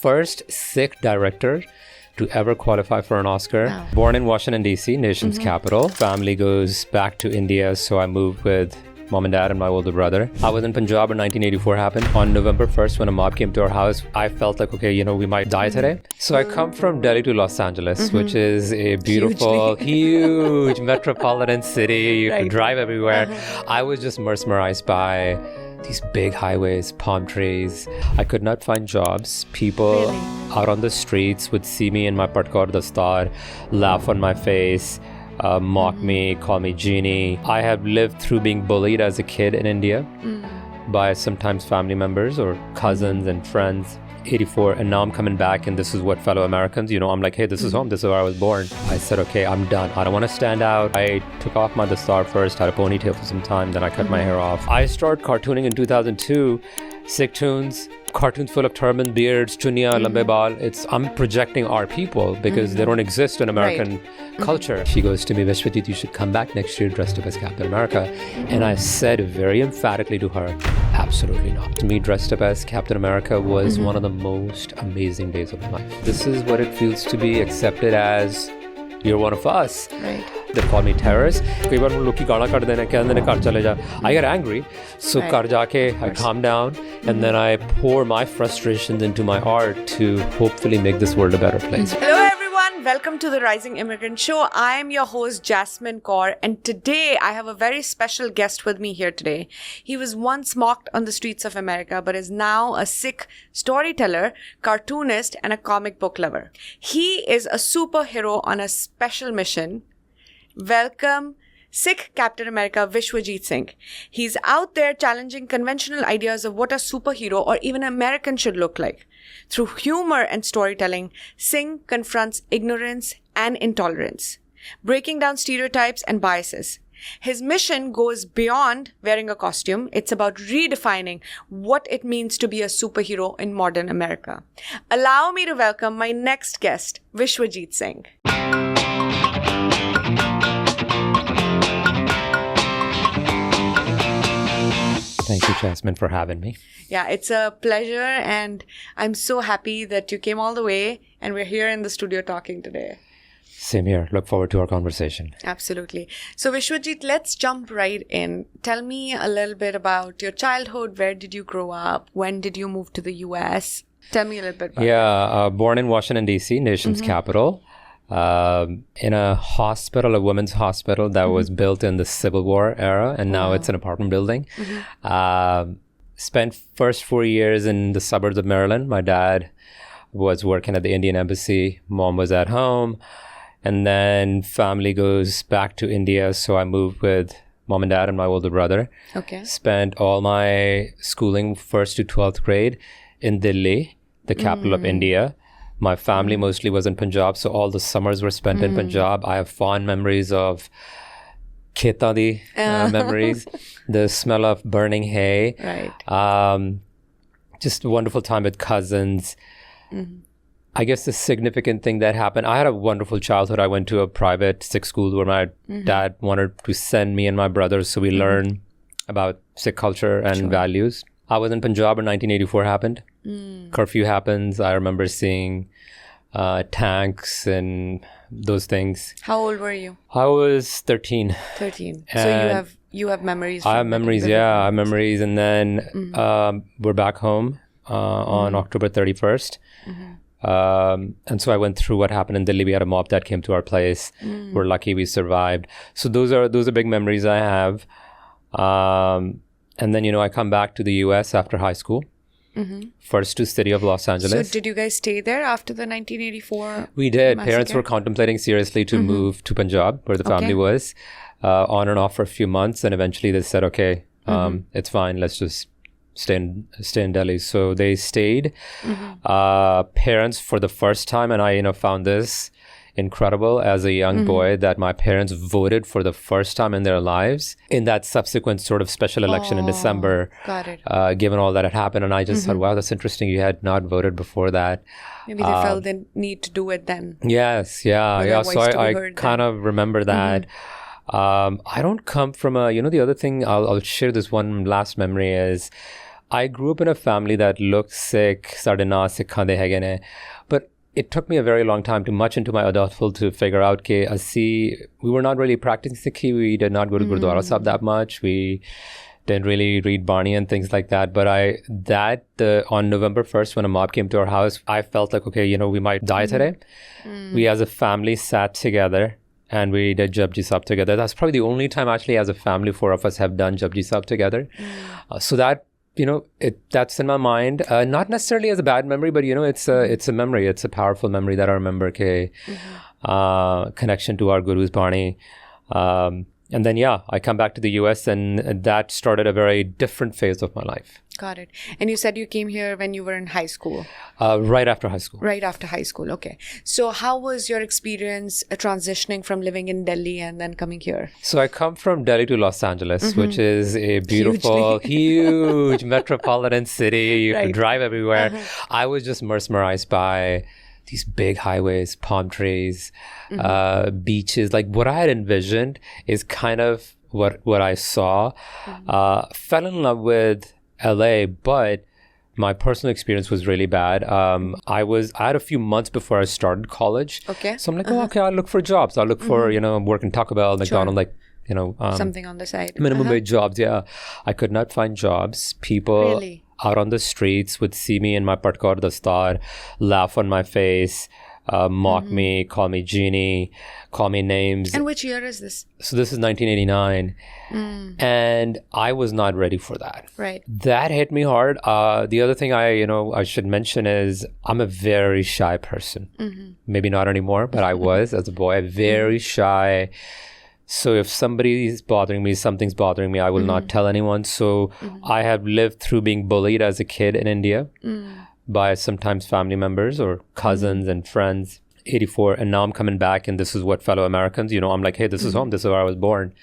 first Sikh director to ever qualify for an Oscar. Wow. Born in Washington, D.C., nation's capital. Family goes back to India, so I moved with mom and dad and my older brother. I was in Punjab when 1984 happened. On November 1st, when a mob came to our house, I felt like, okay, we might die today. So I come from Delhi to Los Angeles, which is a beautiful, huge metropolitan city. You can drive everywhere. I was just mesmerized by these big highways, palm trees. I could not find jobs. People out on the streets would see me in my patkar dastar, laugh on my face, mock me, call me genie. I have lived through being bullied as a kid in India by sometimes family members or cousins and friends. 84, and now I'm coming back, and this is what fellow Americans, I'm like, hey, this is home, this is where I was born. I said, okay, I'm done. I don't want to stand out. I took off my dastar first, had a ponytail for some time, then I cut my hair off. I started cartooning in 2002, Sikh tunes, cartoons full of turban, beards, chunya, lambe baal. I'm projecting our people because they don't exist in American culture. She goes to me, Vishavjit, you should come back next year dressed up as Captain America. And I said very emphatically to her, absolutely not. To me, dressed up as Captain America was one of the most amazing days of my life. This is what it feels to be accepted as you're one of us. Right. They call me terrorist. I get angry. So kar jaake, I calm down, and then I pour my frustrations into my art to hopefully make this world a better place. Hello everyone, welcome to the Rising Immigrant Show. I am your host Jasmine Kaur, and today I have a very special guest with me here today. He was once mocked on the streets of America, but is now a Sikh storyteller, cartoonist, and a comic book lover. He is a superhero on a special mission. Welcome, Sikh Captain America Vishavjit Singh. He's out there challenging conventional ideas of what a superhero or even an American should look like. Through humor and storytelling, Singh confronts ignorance and intolerance, breaking down stereotypes and biases. His mission goes beyond wearing a costume. It's about redefining what it means to be a superhero in modern America. Allow me to welcome my next guest, Vishavjit Singh. Thank you, Jasmine, for having me. Yeah, it's a pleasure, and I'm so happy that you came all the way and we're here in the studio talking today. Same here. Look forward to our conversation. Absolutely. So Vishavjit, let's jump right in. Tell me a little bit about your childhood. Where did you grow up? When did you move to the US? Tell me a little bit about that. Born in Washington, D.C., nation's capital. In a hospital, a women's hospital that was built in the Civil War era, and now it's an apartment building. Spent first 4 years in the suburbs of Maryland. My dad was working at the Indian Embassy. Mom was at home. And then family goes back to India, so I moved with mom and dad and my older brother. Okay. Spent all my schooling, 1st to 12th grade, in Delhi, the capital of India. My family mostly was in Punjab, so all the summers were spent in Punjab. I have fond memories of khetan di memories, the smell of burning hay. Right. Just a wonderful time with cousins. I guess the significant thing that happened, I had a wonderful childhood. I went to a private Sikh school where my dad wanted to send me and my brothers so we learn about Sikh culture and values. I was in Punjab when 1984 happened. Curfew happens. I remember seeing tanks and those things. How old were you? I was 13. 13. So you have memories. I have memories, I have memories. And then we're back home on October 31st. And so I went through what happened in Delhi. We had a mob that came to our place. We're lucky we survived. So those are big memories I have. And then, I come back to the US after high school. First to city of Los Angeles. So did you guys stay there after the 1984 We did. massacre? Parents were contemplating seriously to move to Punjab, where the family was, on and off for a few months. And eventually they said, okay, it's fine. Let's just stay in Delhi. So they stayed. Parents, for the first time, and I, found this incredible as a young boy, that my parents voted for the first time in their lives in that subsequent sort of special election in December. Got it. Given all that had happened. And I just thought, wow, that's interesting. You had not voted before that. Maybe they felt the need to do it then. Yes, yeah. So I kind of remember that. I don't come from the other thing, I'll share this one last memory is, I grew up in a family that looked Sikh, Sardana, Sikh khande haige ne. But it took me a very long time, to much into my adulthood, to figure out that we were not really practicing Sikhi. We did not go to Gurdwara Sahib that much. We didn't really read Barney and things like that. But on November 1st, when a mob came to our house, I felt like, okay, we might die today. We as a family sat together and we did Japji Sahib together. That's probably the only time actually as a family 4 of us have done Japji Sahib together. So that, that's in my mind. Not necessarily as a bad memory, but it's a memory. It's a powerful memory that I remember. Connection to our Guru's Bani. And then, I come back to the US, and that started a very different phase of my life. Got it. And you said you came here when you were in high school. Right after high school. Right after high school. Okay. So how was your experience transitioning from living in Delhi and then coming here? So I come from Delhi to Los Angeles, which is a beautiful, huge metropolitan city. You can drive everywhere. I was just mesmerized by these big highways, palm trees, beaches. Like what I had envisioned is kind of what I saw. Fell in love with LA, but my personal experience was really bad. I had a few months before I started college. Okay. So I'm like, okay, I'll look for jobs. I'll look for, work in Taco Bell, McDonald's, something on the side. Minimum wage jobs. Yeah. I could not find jobs. People out on the streets would see me in my patkar dastar, laugh on my face, mock me, call me genie, call me names. And which year is this? So this is 1989. And I was not ready for that. Right. That hit me hard. The other thing I should mention is I'm a very shy person. Maybe not anymore, but I was as a boy, very shy. So if somebody's bothering me, something's bothering me, I will not tell anyone. So I have lived through being bullied as a kid in India by sometimes family members or cousins and friends. 84, and now I'm coming back, and this is what fellow Americans, I'm like, hey, this is home. This is where I was born.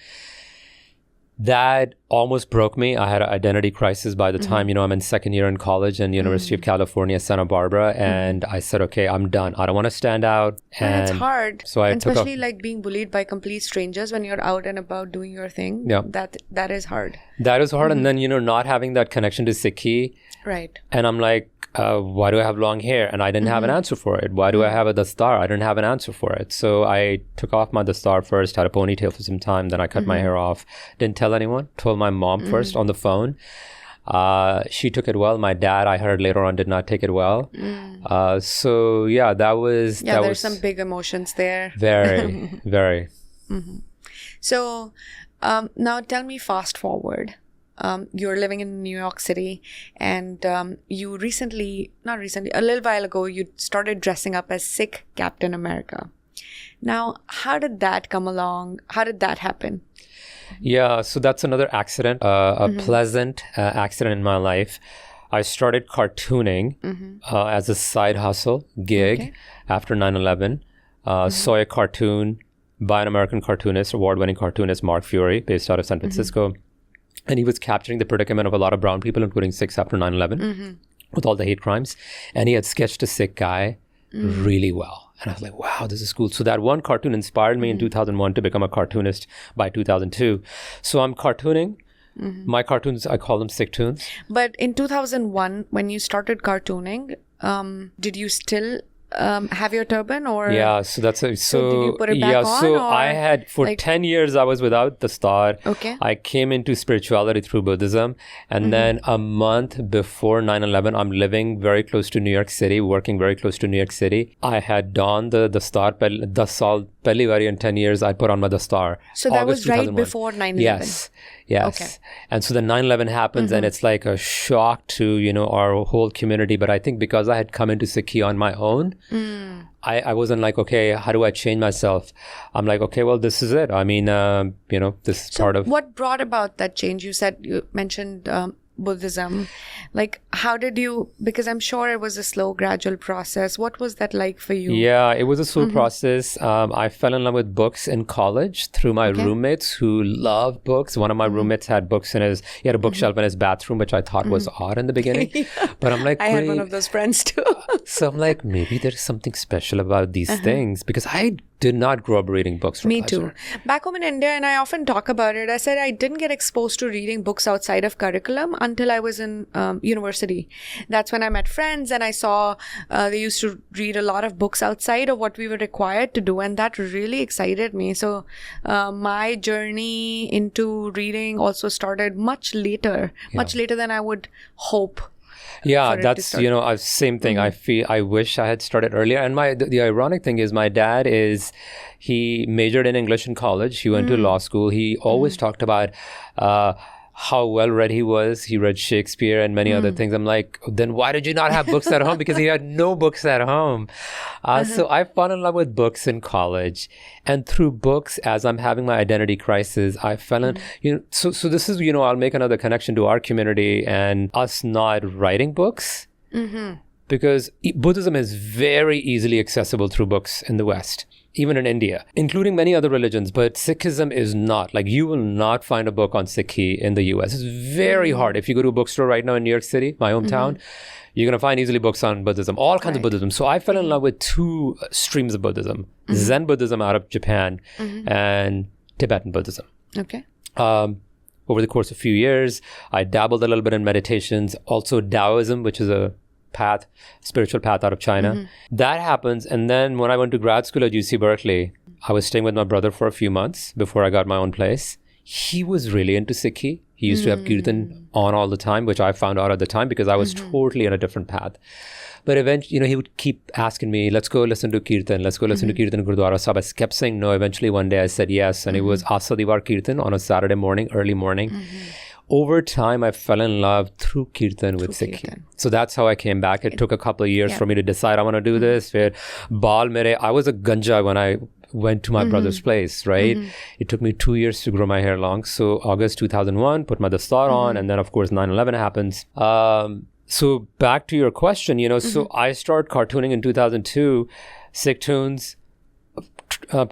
That almost broke me. I had an identity crisis by the time, I'm in second year in college in University of California, Santa Barbara. And I said, okay, I'm done. I don't want to stand out. And it's hard. So especially like being bullied by complete strangers when you're out and about doing your thing. Yeah. That is hard. That is hard. And then, not having that connection to Sikhi. Right. And I'm like, why do I have long hair? And I didn't have an answer for it. Why do I have a dastar? I didn't have an answer for it. So I took off my dastar first, had a ponytail for some time. Then I cut my hair off. Didn't tell anyone. Told my mom first on the phone. She took it well. My dad, I heard later on, did not take it well. So yeah, that was... Yeah, there's some big emotions there. Very, very. So now tell me, fast forward. You're living in New York City, and you a little while ago, you started dressing up as Sikh Captain America. Now, how did that come along? How did that happen? Yeah, so that's another accident, a pleasant accident in my life. I started cartooning as a side hustle gig after 9/11. Saw a cartoon by an American cartoonist, award-winning cartoonist, Mark Fury, based out of San Francisco. And he was capturing the predicament of a lot of brown people, including Sikhs, after 9/11, with all the hate crimes. And he had sketched a Sikh guy really well. And I was like, wow, this is cool. So that one cartoon inspired me in 2001 to become a cartoonist by 2002. So I'm cartooning. My cartoons, I call them Sikh tunes. But in 2001, when you started cartooning, did you still have your turban, or so that's so did you put it back on, so or I had for 10 years I was without the star. I came into spirituality through Buddhism, and then a month before 9/11 I'm living very close to New York City, working very close to New York City. I had donned the star, the salt pehli bari in 10 years I put on my dastar. So that was right before 9/11. Yes. Okay. And so then 9/11 happens, and it's like a shock to, our whole community. But I think because I had come into Sikhi on my own, I wasn't like, okay, how do I change myself? I'm like, okay, well, this is it. I mean, this is part of... What brought about that change? You mentioned Buddhism. Like, how did you, because I'm sure it was a slow, gradual process. What was that like for you? Yeah, it was a slow process. I fell in love with books in college through my roommates who loved books. One of my roommates had books he had a bookshelf in his bathroom, which I thought was odd in the beginning. But I'm like, I had one of those friends too. So I'm like, maybe there's something special about these things, because I did not grow up reading books for pleasure. Me too. Back home in India, and I often talk about it, I said I didn't get exposed to reading books outside of curriculum until I was in university. That's when I met friends and I saw they used to read a lot of books outside of what we were required to do, and that really excited me. So my journey into reading also started much later than I would hope. Yeah, that's, same thing. I wish I had started earlier. And the ironic thing is my dad he majored in English in college. He went to law school. He always talked about how well read he was. He read Shakespeare and many other things. I'm like, then why did you not have books at home? Because he had no books at home. So I fell in love with books in college. And through books, as I'm having my identity crisis, I fell in, so this is, I'll make another connection to our community and us not writing books. Because Buddhism is very easily accessible through books in the West, even in India, including many other religions. But Sikhism is not. Like, you will not find a book on Sikhi in the US. It's very hard. If you go to a bookstore right now in New York City, my hometown, you're going to find easily books on Buddhism, all kinds of Buddhism. So I fell in love with two streams of Buddhism, Zen Buddhism out of Japan and Tibetan Buddhism. Okay. Over the course of a few years, I dabbled a little bit in meditations, also Taoism, which is a spiritual path out of China. That happens. And then when I went to grad school at UC Berkeley, I was staying with my brother for a few months before I got my own place. He was really into Sikhi. He used to have Kirtan on all the time, which I found out at the time because I was totally on a different path. But eventually, he would keep asking me, let's go listen to Kirtan. Let's go listen to Kirtan in Gurdwara Sahib. I kept saying no. Eventually, one day I said yes. And it was Asa Diwar Kirtan on a Saturday morning, early morning. Over time, I fell in love through Kirtan with Sikhi. So that's how I came back. It took a couple of years for me to decide I want to do this. I was a ganja when I went to my brother's place, right? It took me 2 years to grow my hair long. So August 2001, put my dastar on. And then, of course, 9/11 happens. So back to your question, so I started cartooning in 2002, Sikh tunes,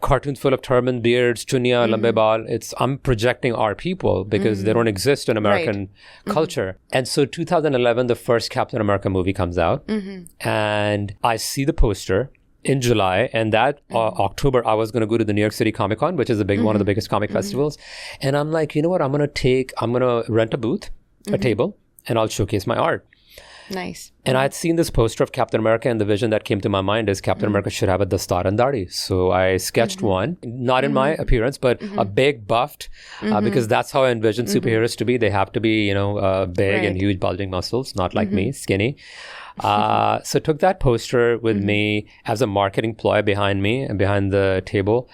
cartoons full of turban, beards, chunya, lambe baal. I'm projecting our people because they don't exist in American culture. And so 2011, the first Captain America movie comes out. And I see the poster in July. And that October, I was going to go to the New York City Comic Con, which is one of the biggest comic festivals. And I'm like, you know what? I'm going to rent a booth, a table, and I'll showcase my art. Nice. And I had seen this poster of Captain America, and the vision that came to my mind is Captain America should have a dastar and dadi. So I sketched one, not in my appearance, but a big buffed, because that's how I envision superheroes to be. They have to be, big and huge bulging muscles, not like me, skinny. So took that poster with me as a marketing ploy behind me and behind the table.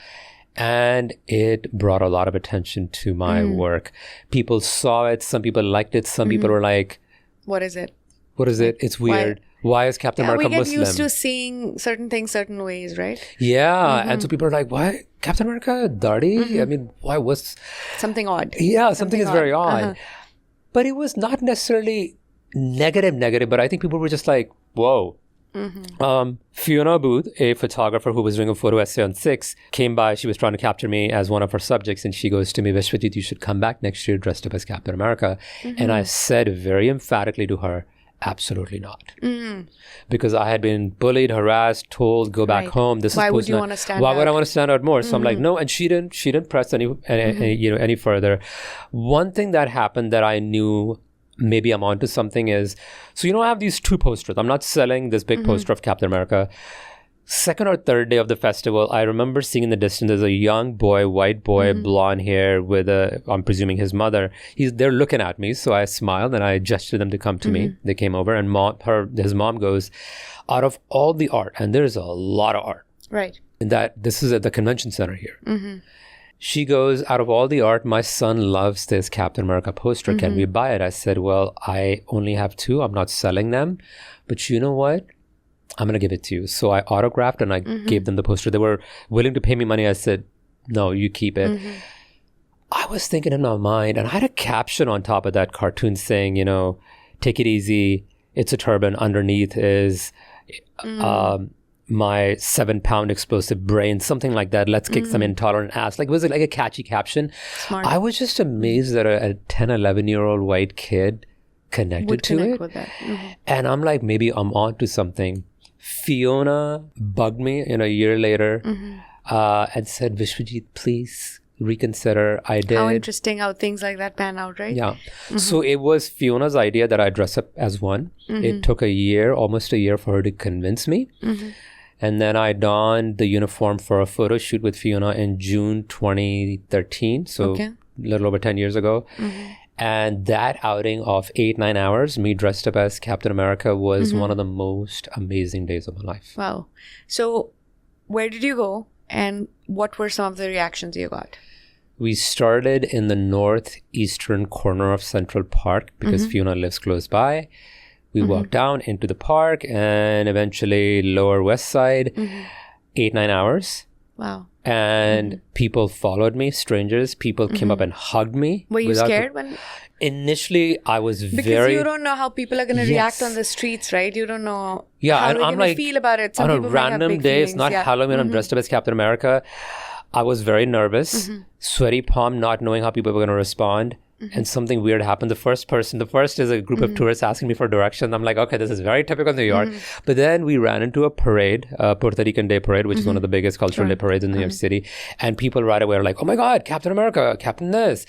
And it brought a lot of attention to my work. People saw it. Some people liked it. Some people were like, what is it? What is it? It's weird. Why is Captain America Muslim? We get used to seeing certain things certain ways, right? Yeah. And so people are like, why? Captain America? Dadi? I mean, why was... Something odd. Yeah, something is very odd. But it was not necessarily negative, but I think people were just like, whoa. Fiona Booth, a photographer who was doing a photo essay on Sikhs, came by. She was trying to capture me as one of her subjects, and she goes to me, Vishavjit, you should come back next year dressed up as Captain America. And I said very emphatically to her, absolutely not. Because I had been bullied, harassed, told, go back home. Why would you want to stand out? Why would I want to stand out more? So I'm like, no. And she didn't press any further. One thing that happened that I knew maybe I'm onto something is, so I have these two posters. I'm not selling this big poster of Captain America. Second or third day of the festival, I remember seeing in the distance, there's a young boy, white boy, blonde hair with I'm presuming his mother. They're looking at me. So I smiled and I gestured them to come to me. They came over and his mom goes, out of all the art, and there's a lot of art. Right. And this is at the convention center here. She goes, out of all the art, my son loves this Captain America poster. Can we buy it? I said, well, I only have two. I'm not selling them. But you know what? I'm going to give it to you. So I autographed and I gave them the poster. They were willing to pay me money. I said, no, you keep it. I was thinking in my mind, and I had a caption on top of that cartoon saying, take it easy. It's a turban. Underneath is my 7-pound explosive brain, something like that. Let's kick some intolerant ass. Like, was it like a catchy caption? Smart. I was just amazed that a 10, 11-year-old white kid connected to it. With that. And I'm like, maybe I'm on to something. Fiona bugged me a year later and said, Vishavjit, please reconsider. I did. How interesting how things like that pan out, right? Yeah. So it was Fiona's idea that I dress up as one. It took almost a year for her to convince me. And then I donned the uniform for a photo shoot with Fiona in June 2013. So a little over 10 years ago. And that outing of 8-9 hours, me dressed up as Captain America, was one of the most amazing days of my life. Wow. So where did you go? And what were some of the reactions you got? We started in the northeastern corner of Central Park because Fiona lives close by. We walked down into the park and eventually lower west side, 8-9 hours. Wow. And people followed me, strangers. People came up and hugged me. Were you scared when? Initially, I was because very... you don't know how people are going to react on the streets, right? You don't know how they're I'm going to feel about it. Some on a people might have random big day, feelings. it's not Halloween, I'm dressed up as Captain America. I was very nervous, sweaty palm, not knowing how people were going to respond. And something weird happened. The first is a group of tourists asking me for directions. I'm like, okay, this is very typical New York. But then we ran into a parade, Puerto Rican Day Parade, which is one of the biggest cultural day parades in New York City. And people right away are like, oh my God, Captain America, Captain this.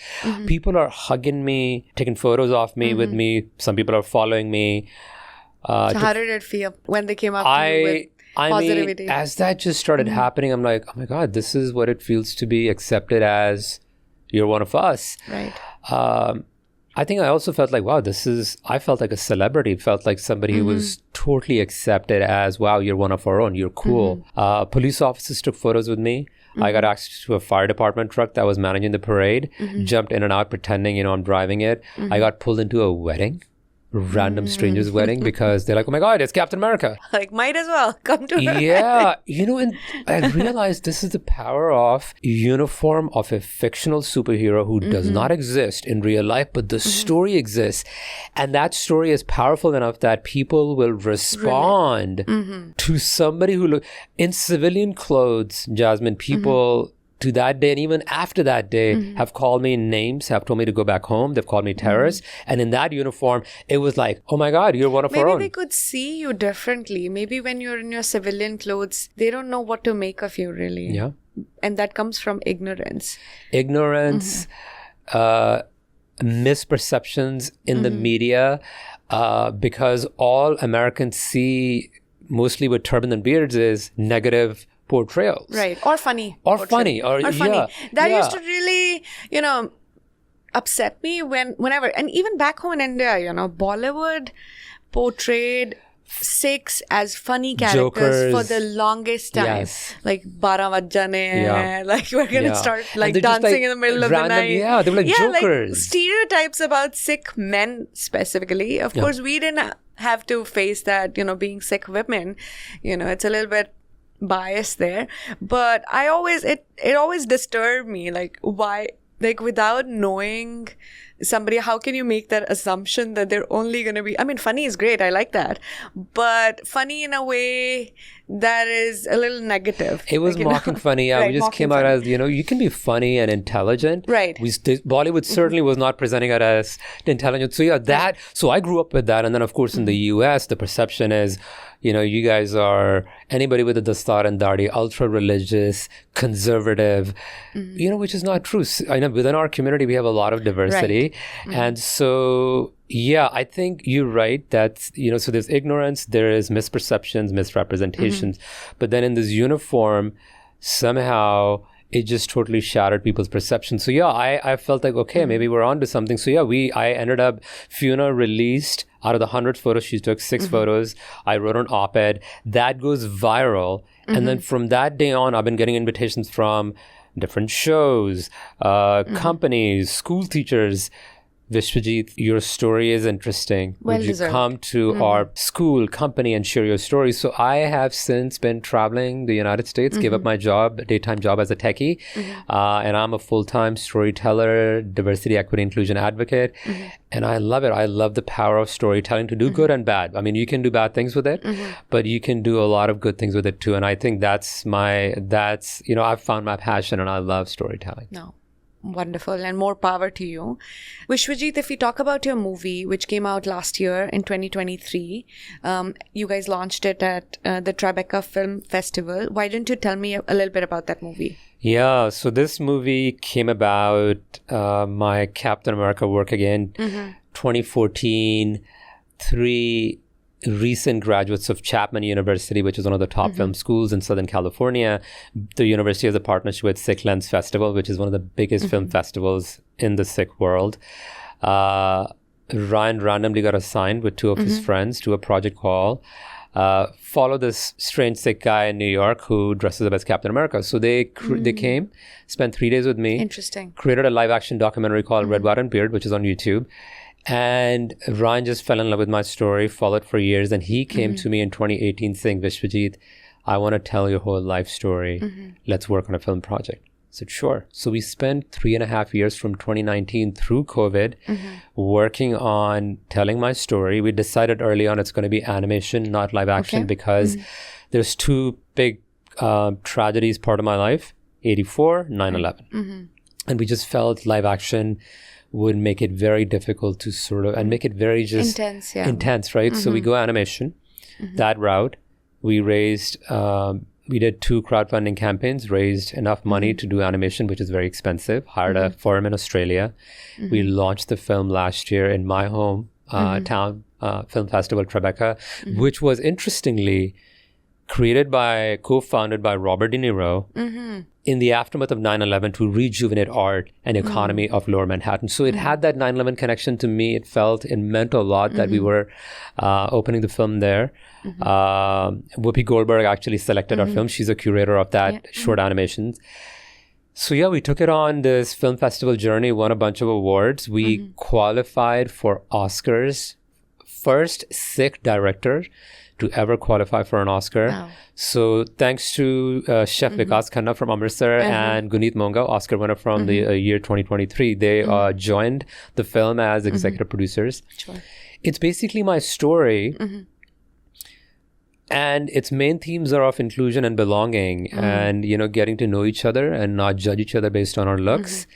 People are hugging me, taking photos of me with me. Some people are following me. So how did it feel when they came up to you with positivity? As that just started happening, I'm like, oh my God, this is what it feels to be accepted as you're one of us. Right. I think I also felt like, wow, I felt like a celebrity. It felt like somebody who was totally accepted as, wow, you're one of our own. You're cool. Police officers took photos with me. I got access to a fire department truck that was managing the parade, jumped in and out pretending, I'm driving it. I got pulled into a wedding. Random stranger's wedding because they're like, oh my God, it's Captain America. Like, might as well come to her. Yeah. And I realized this is the power of uniform of a fictional superhero who does not exist in real life, but the story exists. And that story is powerful enough that people will respond to somebody who in civilian clothes, Jasmine, people... to that day and even after that day have called me names, have told me to go back home. They've called me terrorist. And in that uniform, it was like, oh my God, you're one of our own. Maybe they could see you differently. Maybe when you're in your civilian clothes, they don't know what to make of you really. Yeah. And that comes from ignorance. Ignorance, misperceptions in the media, because all Americans see mostly with turbans and beards is negative portrayals. Right. Or funny. Or funny. Or funny. Yeah, that used to really, upset me whenever. And even back home in India, Bollywood portrayed Sikhs as funny characters Jokers. for the longest time. Yes. Like, 12 vaj jane, like we're going to start dancing in the middle of the night. Yeah, they were like jokers. Like stereotypes about Sikh men specifically. Of course, we didn't have to face that, being Sikh women. It's a little bit bias there, but it always disturbed me, like, why, like, without knowing somebody, how can you make that assumption that they're only going to be, funny is great, I like that, but funny in a way that is a little negative. It was mocking funny. Yeah, right, we just came out as, you can be funny and intelligent. Right. Bollywood certainly was not presenting it as intelligent. So yeah, so I grew up with that. And then of course in the US, the perception is, you guys are anybody with a dastar and dadi, ultra religious, conservative, which is not true. I know within our community, we have a lot of diversity. Right. And so, yeah, I think you're right. That's, so there's ignorance, there is misperceptions, misrepresentations. But then in this uniform, somehow it just totally shattered people's perceptions. So yeah, I felt like, okay, maybe we're on to something. So yeah, I ended up, Fiona released out of the 100 photos, she took 6 photos. I wrote an op-ed that goes viral. And then from that day on, I've been getting invitations from different shows, companies, school teachers. Vishavjit, your story is interesting. Would you come to our school, company, and share your story? So I have since been traveling the United States, gave up my job, daytime job as a techie, and I'm a full-time storyteller, diversity, equity, inclusion advocate, and I love it. I love the power of storytelling to do good and bad. You can do bad things with it, but you can do a lot of good things with it too, and I think I've found my passion, and I love storytelling. No. Wonderful, and more power to you. Vishwajit, if we talk about your movie, which came out last year in 2023, you guys launched it at the Tribeca Film Festival. Why don't you tell me a little bit about that movie? Yeah, so this movie came about my Captain America work again, 2014. Three recent graduates of Chapman University, which is one of the top film schools in Southern California. The university has a partnership with Sikh Lens Festival, which is one of the biggest film festivals in the Sikh world. Ryan randomly got assigned with two of his friends to a project called follow this strange Sikh guy in New York who dresses up as Captain America. So they came, spent 3 days with me. Interesting. Created a live action documentary called Red, White, and Beard, which is on YouTube. And Ryan just fell in love with my story, followed for years. And he came to me in 2018 saying, Vishwajit, I want to tell your whole life story. Let's work on a film project. I said, sure. So we spent 3.5 years from 2019 through COVID working on telling my story. We decided early on it's going to be animation, not live action, because there's two big tragedies part of my life, 84, 9/11. And we just felt live action would make it very difficult to sort of, and make it very just intense, right? So we go animation, that route. We raised, we did 2 crowdfunding campaigns, raised enough money to do animation, which is very expensive, hired a firm in Australia. We launched the film last year in my home town, Film Festival, Tribeca, which was interestingly co-founded by Robert De Niro in the aftermath of 9/11 to rejuvenate art and economy of Lower Manhattan. So it had that 9/11 connection to me. It meant a lot that we were opening the film there. Whoopi Goldberg actually selected our film. She's a curator of that short animations. So yeah, we took it on this film festival journey, won a bunch of awards. We qualified for Oscars. First Sikh director to ever qualify for an Oscar. Wow. So thanks to Chef Vikas Khanna from Amritsar and Guneet Monga, Oscar winner from the year 2023. They joined the film as executive producers. Sure. It's basically my story. And its main themes are of inclusion and belonging and, getting to know each other and not judge each other based on our looks.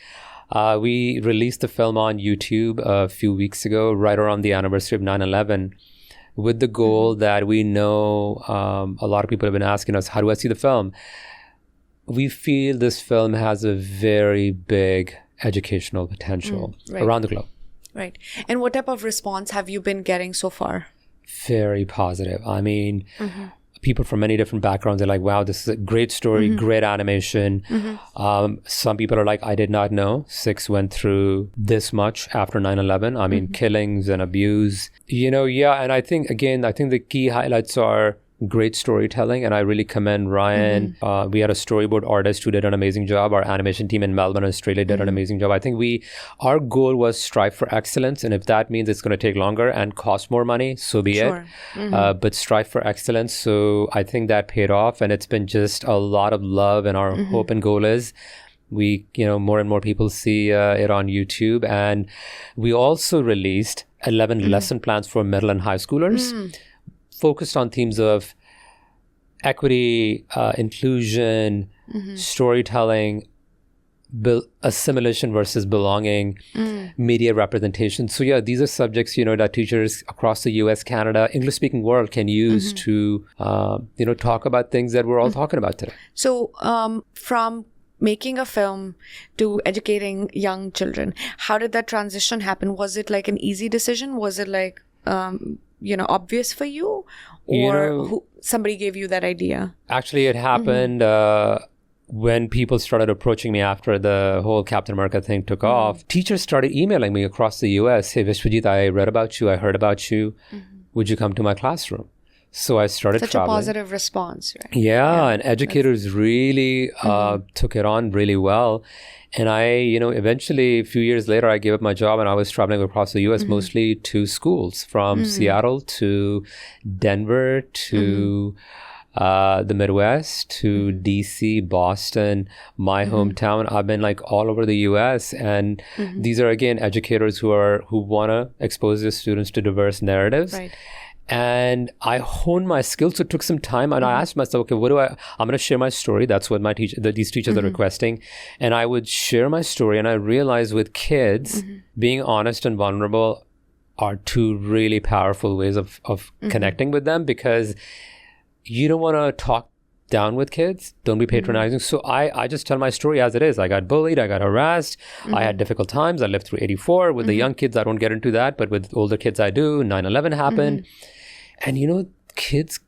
We released the film on YouTube a few weeks ago, right around the anniversary of 9/11. With the goal that we know a lot of people have been asking us, how do I see the film? We feel this film has a very big educational potential around the globe. Right. And what type of response have you been getting so far? Very positive. I mean, people from many different backgrounds are like, wow, this is a great story, great animation. Some people are like, I did not know Sikhs went through this much after 9/11. I mean, killings and abuse. And I think the key highlights are great storytelling, and I really commend Ryan. We had a storyboard artist who did an amazing job. Our animation team in Melbourne, Australia did an amazing job. I think our goal was strive for excellence, and if that means it's going to take longer and cost more money, so be it. But strive for excellence. So I think that paid off, and it's been just a lot of love, and our hope and goal is more and more people see it on YouTube. And we also released 11 lesson plans for middle and high schoolers, focused on themes of equity, inclusion, storytelling, assimilation versus belonging, media representation. So yeah, these are subjects, that teachers across the US, Canada, English-speaking world can use to, talk about things that we're all talking about today. So from making a film to educating young children, how did that transition happen? Was it like an easy decision? Was it like, obvious for you? Or somebody gave you that idea? Actually, it happened when people started approaching me after the whole Captain America thing took off. Teachers started emailing me across the US, hey, Vishwajit, I read about you, I heard about you. Would you come to my classroom? So I started traveling. Such a positive response, right? Yeah, and educators really took it on really well. And I, eventually, a few years later, I gave up my job and I was traveling across the US, mostly to schools, from Seattle to Denver to the Midwest to DC, Boston, my hometown. I've been like all over the US. And these are, again, educators who want to expose their students to diverse narratives. Right. And I honed my skills. So it took some time. And I asked myself, okay, I'm going to share my story. That's what these teachers are requesting. And I would share my story. And I realized with kids, being honest and vulnerable are two really powerful ways of connecting with them, because you don't want to talk down with kids. Don't be patronizing. So I just tell my story as it is. I got bullied. I got harassed. I had difficult times. I lived through 84. With the young kids, I don't get into that. But with older kids, I do. 9/11 happened. And, kids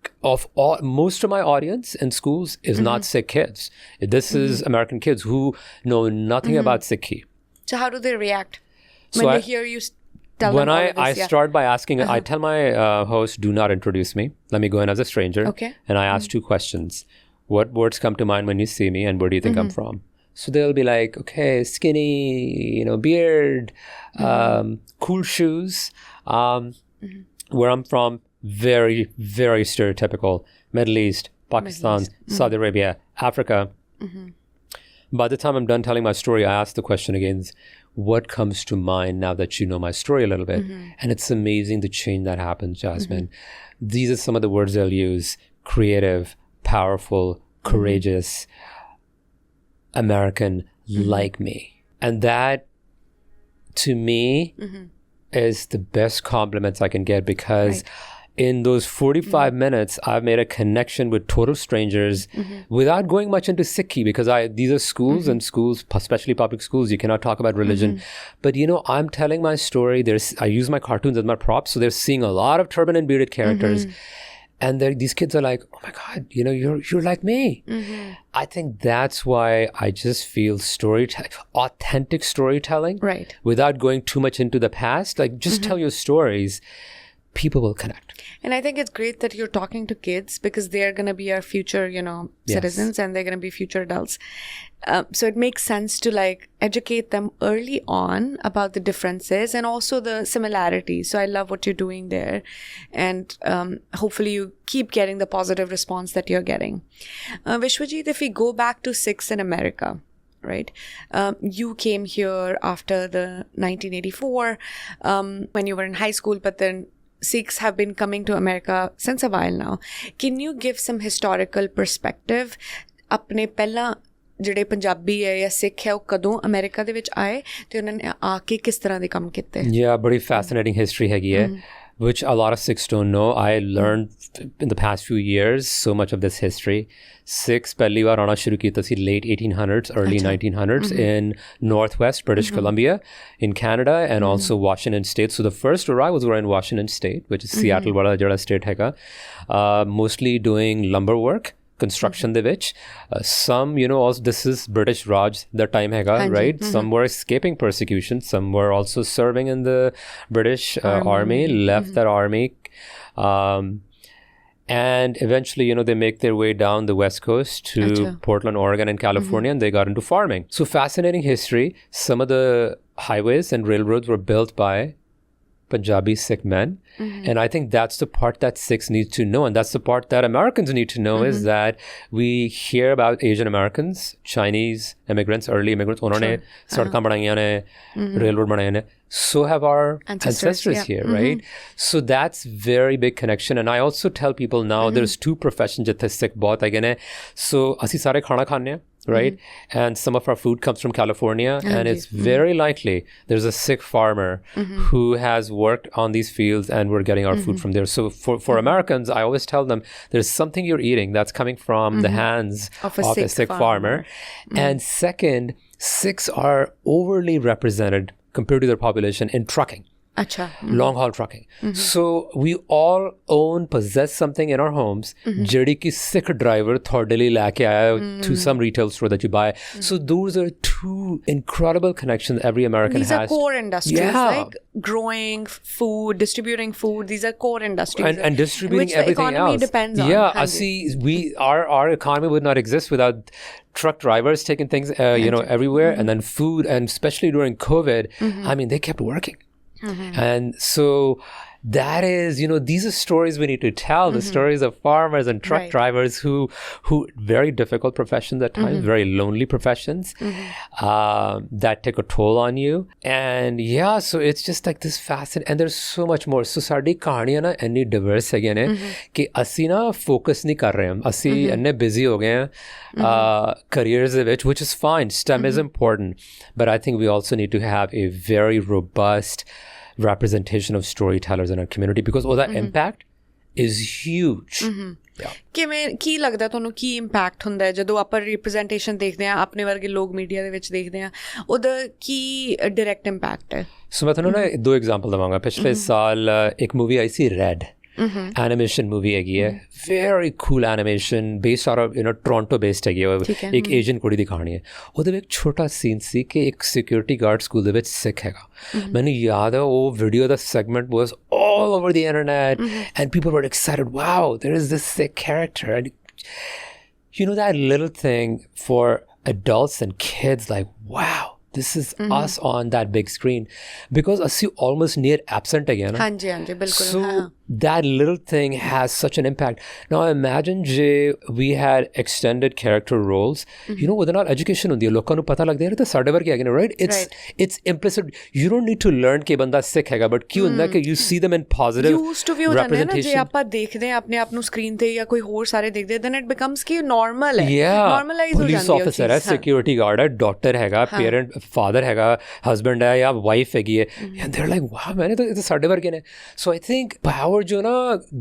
most of my audience in schools is not Sikh kids. This is American kids who know nothing about Sikhi. So how do they react when they hear you tell when them all of I this? start by asking, I tell my host, do not introduce me. Let me go in as a stranger. Okay. And I ask two questions. What words come to mind when you see me, and where do you think I'm from? So they'll be like, okay, skinny, beard, cool shoes. Where I'm from, very, very stereotypical. Middle East, Pakistan, Saudi Arabia, Africa. By the time I'm done telling my story, I ask the question again, what comes to mind now that you know my story a little bit? And it's amazing the change that happens, Jasmine. These are some of the words they'll use: creative, powerful, courageous, American, like me. And that, to me, is the best compliments I can get, because in those 45 minutes, I've made a connection with total strangers without going much into Sikhi, because these are schools, and schools, especially public schools, you cannot talk about religion. But, I'm telling my story. I use my cartoons as my props. So they're seeing a lot of turban and bearded characters. And these kids are like, oh my God, you're like me. I think that's why I just feel authentic storytelling, without going too much into the past. Like, just tell your stories. People will connect. And I think it's great that you're talking to kids, because they're going to be our future, citizens, and they're going to be future adults. So it makes sense to educate them early on about the differences and also the similarities. So I love what you're doing there. And hopefully you keep getting the positive response that you're getting. Vishavjit, if we go back to Sikhs in America, right? You came here after the 1984 when you were in high school, but then Sikhs have been coming to America since a while now. Can you give some historical perspective? अपने पहला ਜਿਹੜੇ ਪੰਜਾਬੀ ਹੈ ਜਾਂ ਸਿੱਖ ਹੈ ਉਹ ਕਦੋਂ America ਦੇ ਵਿੱਚ ਆਏ ਤੇ ਉਹਨਾਂ ਨੇ ਆ ਕੇ ਕਿਸ ਤਰ੍ਹਾਂ ਦੇ ਕੰਮ ਕੀਤੇ? Yeah, bੜੀ fascinating history ਹੈਗੀ ਹੈ, which a lot of Sikhs don't know. I learned in the past few years so much of this history. Sikhs ਪਹਿਲੀ ਵਾਰ ਆਉਣਾ ਸ਼ੁਰੂ ਕੀਤਾ ਸੀ late 1800s, early 1900s in Northwest British Columbia in Canada and also Washington State. So the first arrivals were in Washington State, which is Seattle ਵਾਲਾ ਜਿਹੜਾ state ਹੈਗਾ, mostly doing lumber work. Construction ਦੇ ਵਿੱਚ some also this is British Raj the time ਹੈਗਾ, right? Some were escaping persecution, some were also serving in the British army, left that army, and eventually they make their way down the west coast to Portland, Oregon and California, and they got into farming. So fascinating history. Some of the highways and railroads were built by Punjabi Sikh men. And I think that's the part that Sikhs need to know, and that's the part that Americans need to know, is that we hear about Asian Americans, Chinese immigrants, early immigrants, unhone sadkan banaiyan ne, railroad banaiye ne. So have our ancestors here, right? So that's very big connection. And I also tell people now there's two professions jithe Sikh bahut haige ne. So asi sare khana khanne hain, right? And some of our food comes from California, and it's very likely there's a Sikh farmer who has worked on these fields, and we're getting our food from there. So for Americans, I always tell them there's something you're eating that's coming from the hands of a Sikh farmer. And second, Sikhs are overly represented compared to their population in trucking. Long haul trucking. So we all possess something in our homes ਜਿਹੜੀ ਕਿ Sikh driver ਤੁਹਾਡੇ ਲਈ ਲੈ ਕੇ ਆਇਆ to some retail store that you buy. So those are two incredible connections every American has. These are core industries, like growing food, distributing food. These are core industries. And distributing which everything the economy else. Depends on. Yeah, our economy would not exist without truck drivers taking things everywhere, and then food, and especially during COVID, I mean, they kept working. And so that is, you know, these are stories we need to tell. The stories of farmers and truck drivers who very difficult professions at times, very lonely professions that take a toll on you. And yeah, so it's just like this fascinating, and there's so much more. So ਸਾਡੀ ਕਹਾਣੀਆਂ ਨਾ ਇੰਨੀ ਡਿਵਰਸ ਹੈਗੀਆਂ ਨੇ ਕਿ ਅਸੀਂ ਨਾ focus ਨਹੀਂ ਕਰ ਰਹੇ ਹਾਂ, ਅਸੀਂ ਇੰਨੇ ਬਿਜ਼ੀ ਹੋ ਗਏ ਹਾਂ careers ਦੇ ਵਿੱਚ, which is fine. STEM is important, but I think we also need to have a very robust representation of storytellers in our community, because all that impact is huge. ਕਿਵੇਂ ਕੀ ਲੱਗਦਾ ਤੁਹਾਨੂੰ, ਕੀ impact ਹੁੰਦਾ ਹੈ ਜਦੋਂ ਆਪਾਂ representation ਦੇਖਦੇ ਹਾਂ, ਆਪਣੇ ਵਰਗੇ ਲੋਕ ਮੀਡੀਆ ਦੇ ਵਿੱਚ ਦੇਖਦੇ ਹਾਂ, ਉਹਦਾ ਕੀ ਡਾਇਰੈਕਟ ਇੰਪੈਕਟ ਹੈ? ਸੋ ਮੈਂ ਤੁਹਾਨੂੰ ਨਾ 2 ਐਗਜ਼ਾਮਪਲ ਦੇਵਾਂਗਾ. ਪਿਛਲੇ ਸਾਲ ਇੱਕ ਮੂਵੀ ਆਈ ਸੀ ਰੈਡ, ਐਨੀਮੇਸ਼ਨ ਮੂਵੀ ਹੈਗੀ ਹੈ, very cool animation, based out of Toronto based ਹੈਗੀ ਹੈ, ਇੱਕ ਏਸ਼ੀਅਨ ਕੁੜੀ ਦੀ ਕਹਾਣੀ ਹੈ. ਉਹਦੇ ਵਿੱਚ ਛੋਟਾ ਸੀਨ ਸੀ ਕਿ ਇੱਕ ਸਿਕਿਉਰਿਟੀ ਗਾਰਡ ਸਕੂਲ ਦੇ ਵਿੱਚ ਸਿੱਖ ਹੈਗਾ. ਮੈਨੂੰ ਯਾਦ ਹੈ ਉਹ video the segment was all over the internet, and people were excited, wow, there is this Sikh character. And you know, that little thing for adults and kids, like, wow, this is us on that big screen, because ਅਸੀਂ almost near absent again. ਹਾਂਜੀ ਹਾਂਜੀ ਬਿਲਕੁਲ. So that little thing has such an impact. Now imagine ਜੇ we had extended character roles, you know, ਉਹਦੇ ਨਾਲ education ਹੁੰਦੀ ਹੈ, ਲੋਕਾਂ ਨੂੰ ਪਤਾ ਲੱਗਦਾ ਹੈ ਤਾਂ ਸਾਡੇ ਵਰਗੇ ਹੈਗੇ ਨੇ, right? It's implicit. You don't need to learn ਕਿ ਬੰਦਾ ਸਿੱਖ ਹੈਗਾ, but ਕੀ ਹੁੰਦਾ ਕਿ you see them in positive representation. ਜੇ ਆਪਾਂ ਦੇਖਦੇ ਹਾਂ ਆਪਣੇ ਆਪ ਨੂੰ ਸਕਰੀਨ ਤੇ ਜਾਂ ਕੋਈ ਹੋਰ ਸਾਰੇ ਦੇਖਦੇ, then it becomes ਕਿ normal ਹੈ, normalize ਹੋ ਜਾਂਦੀ ਹੈ. ਪੁਲਿਸ ਆਫਿਸਰ ਹੈ, ਸਿਕਿਉਰਿਟੀ ਗਾਰਡ ਹੈ, ਡਾਕਟਰ ਹੈਗਾ, ਪੇਰੈਂਟ ਫਾਦਰ ਹੈਗਾ, ਹਸਬੈਂਡ ਹੈ ਜਾਂ ਵਾਈਫ ਹੈਗੀ ਹੈ, and they're like, wow, ਮੈਨੇ ਤਾਂ ਇਹ ਤਾਂ ਸਾਡੇ ਵਰਗੇ ਨੇ. So I think power ਜੋ ਨਾ,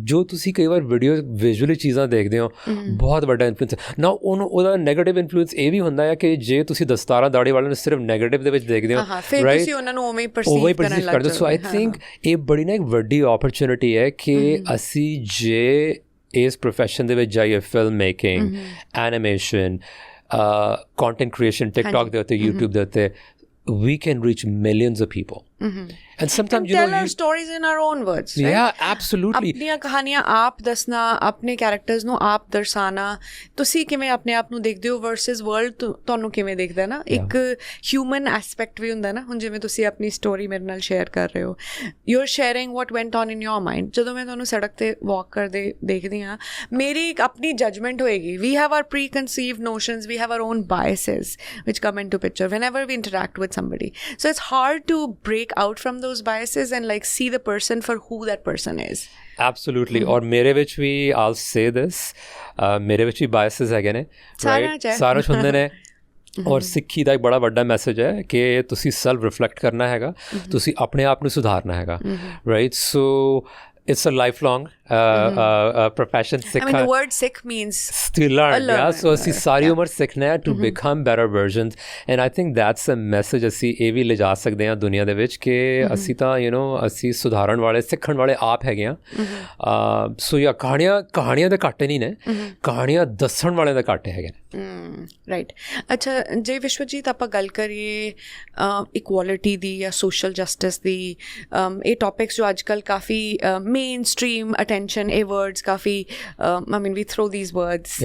ਜੋ ਤੁਸੀਂ ਕਈ ਵਾਰ ਵੀਡੀਓ ਵਿਜ਼ੂਅਲੀ ਚੀਜ਼ਾਂ ਦੇਖਦੇ ਹੋ, ਬਹੁਤ ਵੱਡਾ ਇਨਫਲੂਐਂਸ ਨਾ. ਉਹਦਾ ਨੈਗੇਟਿਵ ਇਨਫਲੂਐਂਸ ਇਹ ਵੀ ਹੁੰਦਾ ਹੈ ਕਿ ਜੇ ਤੁਸੀਂ ਦਸਤਾਰਾ ਦਾੜੀ ਵਾਲਿਆਂ ਨੂੰ ਸਿਰਫ ਨੈਗੇਟਿਵ ਦੇ ਵਿੱਚ ਦੇਖਦੇ ਹੋ, ਰਾਈਟ, ਤੁਸੀਂ ਉਹਨਾਂ ਨੂੰ ਉਵੇਂ ਪਰਸੀਵ ਕਰਨ ਲੱਗ ਜਾਂਦੇ. ਸੋ ਆਈ ਥਿੰਕ ਇਹ ਬੜੀ ਨਾ ਇੱਕ ਵੱਡੀ ਓਪਰਚੁਨਿਟੀ ਹੈ ਕਿ ਅਸੀਂ ਜੇ ਇਸ ਪ੍ਰੋਫੈਸ਼ਨ ਦੇ ਵਿੱਚ ਜਾਈਏ, film making, animation, content creation, TikTok ਦੇ ਉੱਤੇ, YouTube ਦੇ ਉੱਤੇ, we can reach millions of people. And sometimes tell our stories in our own words, right? Yeah, absolutely. ਆਪਣੀਆਂ ਕਹਾਣੀਆਂ ਆਪ ਦੱਸਣਾ, ਆਪਣੇ ਕੈਰੈਕਟਰਸ ਨੂੰ ਆਪ ਦਰਸਾਉਣਾ, ਤੁਸੀਂ ਕਿਵੇਂ ਆਪਣੇ ਆਪ ਨੂੰ ਦੇਖਦੇ ਹੋ ਵਰਸਸ ਵਰਲਡ ਤੁਹਾਨੂੰ ਕਿਵੇਂ ਦੇਖਦਾ ਨਾ, ਇੱਕ ਹਿਊਮਨ ਐਸਪੈਕਟ ਵੀ ਹੁੰਦਾ ਨਾ. ਹੁਣ ਜਿਵੇਂ ਤੁਸੀਂ ਆਪਣੀ ਸਟੋਰੀ ਮੇਰੇ ਨਾਲ ਸ਼ੇਅਰ ਕਰ ਰਹੇ ਹੋ, you are sharing what ਵੈਂਟ on in your mind. ਜਦੋਂ ਮੈਂ ਤੁਹਾਨੂੰ ਸੜਕ 'ਤੇ ਵਾਕ ਕਰਦੇ ਦੇਖਦੀ ਹਾਂ, ਮੇਰੀ ਇੱਕ ਆਪਣੀ ਜਜਮੈਂਟ ਹੋਏਗੀ. We have our preconceived notions, we have our own biases which come into picture whenever we interact with somebody. So it's hard to break out from those biases and like see the person for who that person is. Absolutely. ਔਰ ਮੇਰੇ ਵਿੱਚ ਵੀ I'll say this, ਮੇਰੇ ਵਿੱਚ ਵੀ biases ਹੈਗੇ ਨੇ, right? ਸਾਰੇ ਹੁੰਦੇ ਨੇ. ਔਰ ਸਿੱਖੀ ਦਾ ਇੱਕ ਬੜਾ ਵੱਡਾ ਮੈਸੇਜ ਹੈ ਕਿ ਤੁਸੀਂ ਸੈਲਫ ਰਿਫਲੈਕਟ ਕਰਨਾ ਹੈਗਾ, ਤੁਸੀਂ ਆਪਣੇ ਆਪ ਨੂੰ ਸੁਧਾਰਨਾ ਹੈਗਾ, right? So it's a lifelong profession. Sikh, I mean, the word Sikh means to learn. Yeah, so ਅਸੀਂ ਸਾਰੀ ਉਮਰ ਸਿੱਖਣਾ ਹੈ to become better versions, and I think that's a message ਅਸੀਂ ਇਹ ਵੀ ਲਿਜਾ ਸਕਦੇ ਹਾਂ ਦੁਨੀਆ ਦੇ ਵਿੱਚ ਕਿ ਅਸੀਂ ਤਾਂ ਅਸੀਂ ਸੁਧਾਰਨ ਵਾਲੇ, ਸਿੱਖਣ ਵਾਲੇ ਆਪ ਹੈਗੇ ਹਾਂ. ਸੋ ਯਾ ਕਹਾਣੀਆਂ ਦੇ ਘਾਟੇ ਨਹੀਂ ਨੇ, ਕਹਾਣੀਆਂ ਦੱਸਣ ਵਾਲਿਆਂ ਦੇ ਘਾਟੇ ਹੈਗੇ ਨੇ. ਰਾਈਟ. ਅੱਛਾ, ਜੇ ਵਿਸ਼ਵਜੀਤ ਆਪਾਂ ਗੱਲ ਕਰੀਏ ਇਕੁਆਲਿਟੀ ਦੀ ਜਾਂ ਸੋਸ਼ਲ ਜਸਟਿਸ ਦੀ, ਇਹ ਟੌਪਿਕਸ ਜੋ ਅੱਜ ਕੱਲ੍ਹ ਕਾਫੀ mainstream attention, a words kafi I mean we throw these words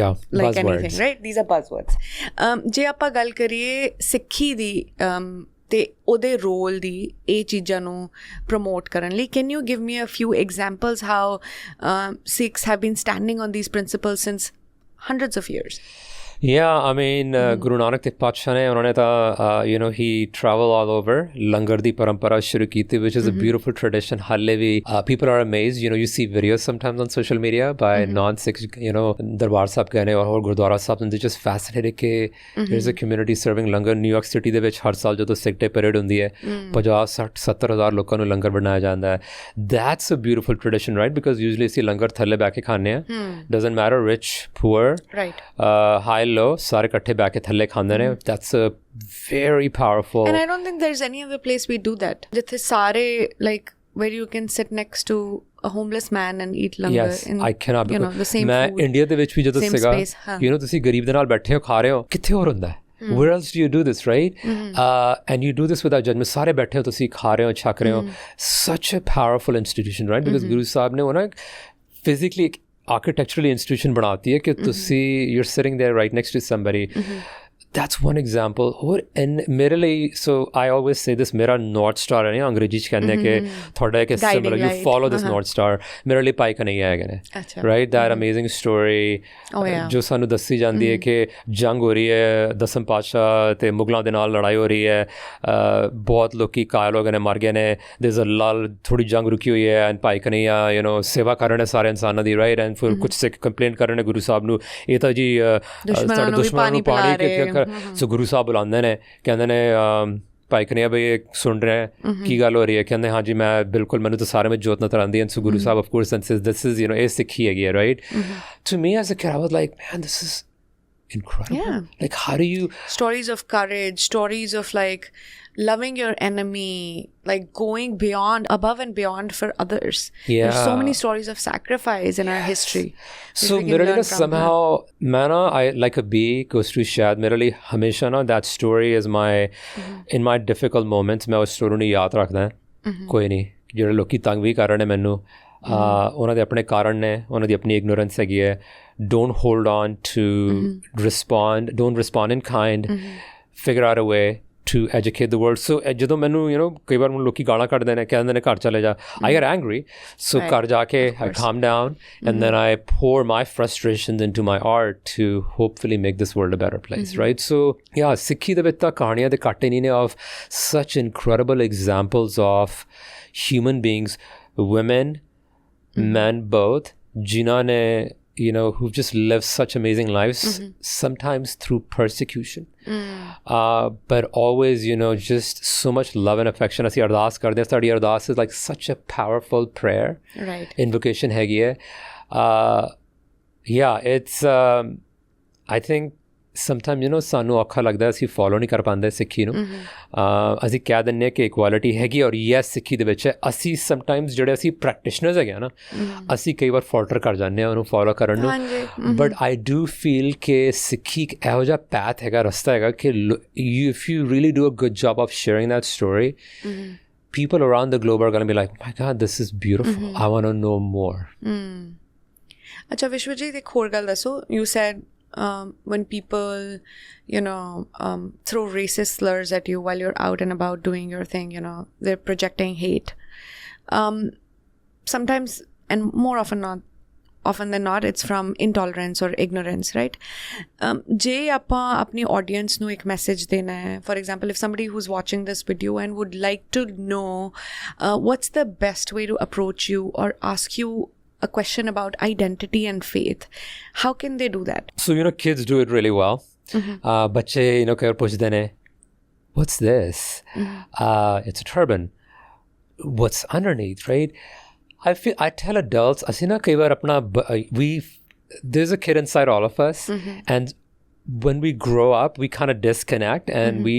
like anything, right? These are buzzwords. Je aapa gal kariye sikhi di ਤੇ ਉਹਦੇ ਰੋਲ ਦੀ ਇਹ ਚੀਜ਼ਾਂ ਨੂੰ ਪ੍ਰਮੋਟ ਕਰਨ ਲਈ, can you give me a few examples how Sikhs have been standing on these principles since hundreds of years? Yeah, I mean, Guru Nanak Dev Paatshah ne, unhone ta, he traveled all over. Langar di parampara shuru kiti, which is a beautiful tradition. Halle vi, people are amazed. You see videos sometimes on social media by non-Sikhs, Darbar Sahib gane or Gurdwara Sahib, and they're just fascinated ke there's a community serving langar. New York City de vich har saal jadon Sikh Day parade hundi hai, 50-60-70,000 ਲੋਕਾਂ ਨੂੰ ਲੰਗਰ ਬਣਾਇਆ ਜਾਂਦਾ ਹੈ. That's a beautiful tradition, right? Because usually ਅਸੀਂ ਲੰਗਰ ਥੱਲੇ ਬਹਿ ਕੇ ਖਾਂਦੇ ਹਾਂ. Doesn't matter rich, poor, right, high, low, ਸਾਰੇ ਇਕੱਠੇ ਬਹਿ ਕੇ ਥੱਲੇ ਖਾਂਦੇ ਨੇ. That's a very powerful. And I don't think there's any other place we do that. ਜਿੱਥੇ ਸਾਰੇ like where you can sit next to a homeless man and eat langar. Yes, I cannot. The same ਮੈਂ food, India ਦੇ ਵਿੱਚ ਵੀ ਜਦੋਂ ਸੀਗਾ, ਤੁਸੀਂ ਗਰੀਬ ਦੇ ਨਾਲ ਬੈਠੇ ਹੋ, ਖਾ ਰਹੇ ਹੋ, ਕਿੱਥੇ ਹੋਰ ਹੁੰਦਾ ਹੈ? Where else do you do this, right? And you do this without judgment. ਸਾਰੇ ਬੈਠੇ ਹੋ, ਤੁਸੀਂ ਖਾ ਰਹੇ ਹੋ, ਛਕ ਰਹੇ ਹੋ. Such a powerful institution, right? Because Guru Sahib ਨੇ ਉਹ ਨਾ physically architecturally institution ਬਣਾਤੀ ਹੈ ਕਿ ਤੁਸੀਂ you're sitting there right next to somebody. that's one example. And मेरे लिए, so I always say this, मेरा North Star है ना अंग्रेजी च कहने के थोड़ा के similar, you follow this North Star. मेरे लिए पाई का नहीं है कहने, right? That amazing story जो सानू दसी जाती है कि जंग हो रही है, दसम पातशाह ते मुगलों दे नाल लड़ाई हो रही है, बहुत लोग की कायल हो गए ने, मर गए ने, there's a lull, थोड़ी जंग रुकी हुई है, and पाई का नहीं है, you know, सेवा कर रहे हैं सारे इंसानों दी, right? And फिर कुछ से कंप्लेंट कर रहे हैं गुरु साहब नू, ये तो जी साढ़े दुश्मनों नू पानी के सो गुरु साहब बुलाते हैं, कहते हैं भाई कन्हैया भाई सुन रहे हैं की गल हो रही है, कहते हाँ जी मैं बिल्कुल, मैंने तो सारे में जोत नजर आती है. सो गुरु साहब of course and says this is, you know, ये सिक्खी है, right? To me as a kid I was like, man, this is incredible. Like how do you... Stories of courage, stories of like loving your enemy, like going beyond, above and beyond for others. There's so many stories of sacrifice in our history. So मेरे लिए somehow, मैं ना, I like a bee goes through shad, मेरे लिए हमेशा ना that story is my, in my difficult moments, मैं उस story ਨੂੰ याद रखदा है. कोई नहीं, ਜਿਹੜੇ ਲੋਕੀ ਤੰਗ ਵੀ ਕਰ ਰਹੇ ਨੇ ਮੈਨੂੰ, ਉਹਨਾਂ ਦੇ ਆਪਣੇ ਕਾਰਨ ਨੇ, ਉਹਨਾਂ ਦੀ ਆਪਣੀ ignorance ਹੈਗੀ ਹੈ. Don't hold on to respond, don't respond in kind, figure out a way to educate the world. So ਜਦੋਂ ਮੈਨੂੰ, you know, ਕਈ ਵਾਰ ਮੈਨੂੰ ਲੋਕੀ ਗਾਲਾਂ ਕੱਢਦੇ ਨੇ, ਕਹਿੰਦੇ ਨੇ ਘਰ ਚਲੇ ਜਾ, I get angry. So ਘਰ ਜਾ ਕੇ I calm down and then I pour my frustrations into my art to hopefully make this world a better place, right? So yeah, ਸਿੱਖੀ ਦੇ ਵਿੱਚ ਤਾਂ ਕਹਾਣੀਆਂ ਦੇ ਘਾਟੇ ਨਹੀਂ ਨੇ of such incredible examples of human beings, women, men both, ਜਿਨ੍ਹਾਂ ਨੇ, you know, who've just lived such amazing lives, sometimes through persecution, but always, you know, just so much love and affection. Asi ardas karde hain, sadi ardas is like such a powerful prayer, right? Invocation hai yeah, it's I think sometimes, you know, ਸਾਨੂੰ ਔਖਾ ਲੱਗਦਾ, ਅਸੀਂ follow ਨਹੀਂ ਕਰ ਪਾਉਂਦੇ ਸਿੱਖੀ ਨੂੰ. ਅਸੀਂ ਕਹਿ ਦਿੰਦੇ ਹਾਂ ਕਿ ਇਕੁਐਲਿਟੀ ਹੈਗੀ ਔਰ ਯੈਸ ਸਿੱਖੀ ਦੇ ਵਿੱਚ ਹੈ. ਅਸੀਂ ਸਮਟਾਈਮਸ ਜਿਹੜੇ ਅਸੀਂ ਪ੍ਰੈਕਟੀਸ਼ਨਰਸ ਹੈਗੇ ਆ ਨਾ, ਅਸੀਂ ਕਈ ਵਾਰ ਫਾਲਟਰ ਕਰ ਜਾਂਦੇ ਹਾਂ ਉਹਨੂੰ ਫੋਲੋ ਕਰਨ ਨੂੰ. ਬਟ ਆਈ ਡੂ ਫੀਲ ਕਿ ਸਿੱਖੀ ਇੱਕ ਇਹੋ ਜਿਹਾ ਪੈਥ ਹੈਗਾ, ਰਸਤਾ ਹੈਗਾ ਕਿ if you really do a good job of sharing that story, people around the globe are going to be like, my God, this is beautiful. I want to know more. ਅੱਛਾ ਵਿਸ਼ਵਜੀਤ, ਇੱਕ ਹੋਰ ਗੱਲ ਦੱਸੋ. You said when people, you know, throw racist slurs at you while you're out and about doing your thing, you know, they're projecting hate. Sometimes, and more often than not, it's from intolerance or ignorance, right? Je aapa apni audience nu ek message dena hai, for example, if somebody who's watching this video and would like to know what's the best way to approach you or ask you a question about identity and faith, how can they do that? So, you know, kids do it really well. Bache, you know, kar puchde ne, what's this? It's a turban. What's underneath, right? I tell adults, asina kai var apna, there's a kid inside all of us, and when we grow up, we kind of disconnect and we